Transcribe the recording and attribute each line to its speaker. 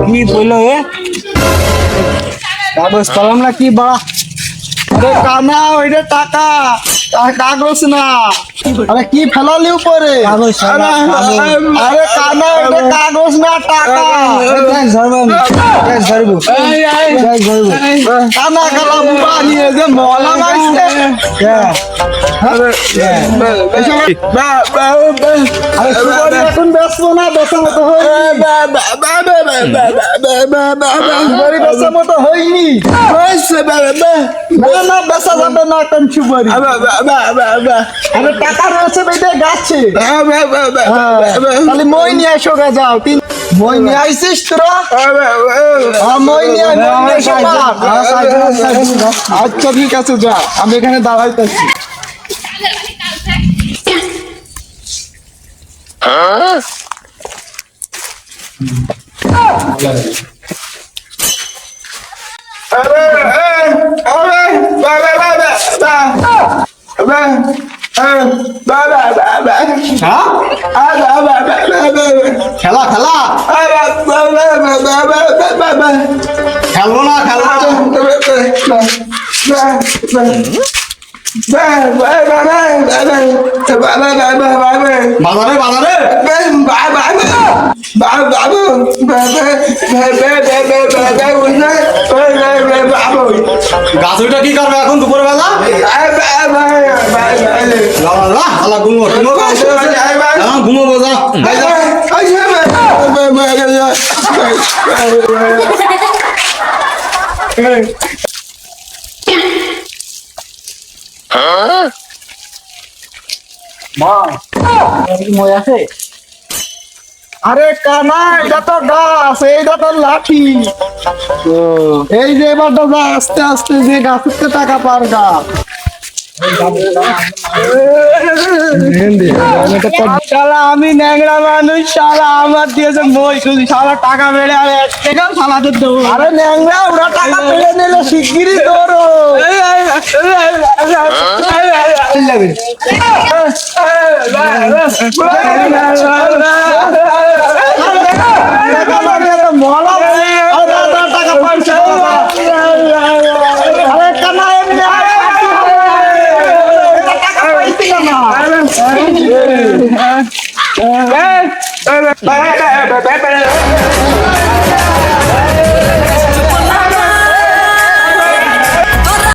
Speaker 1: কি বললো এ কাগজ কলম না কি বাড়া? আরে কানা ওইটা টাকা, কাগজ না। আরে কি ফেলালি উপরে? কাগজ। আরে কানা ওইটা কাগজ না টাকা। কানা কালা বুবা নিয়ে যে মলা মারছে। আরে সুপারি এখন বেচবো না, বেচার মতো সুপারি বেচার মতো হয়নি। না না বেচা যাবে না এখন সুপারি। আরে টাকা রয়েছে বেটে গাছে। তাহলে মই নিয়ে এসো গে, যাও। মই নিয়ে আইসিস তোরা? মই নিয়ে এসো। আচ্ছা ঠিক আছে, যা, আমি এখানে দাঁড়াইতেছি। খেলা খেলা খেলবো না, খেলবো না। বাজারে বাজারে গাছটা কি করবে এখন দুপুর বেলা? ঘুমো যা। আরে কানা এটা তো গাছ, এইটা তো লাঠি। এই যে এবারটা যা আস্তে আস্তে যে গাছের টাকা পার গাছ। শালা আমি ন্যাংরা মানুষ, শালা আমার দিয়েছে মই শুধু, শালা টাকা বেড়ে আমি এক টাকাও শালাতে দেবো। আরে ন্যাংরা ওরা টাকা বেড়ে নিলে শিগগিরই ধরো। টাকা পাইছে না।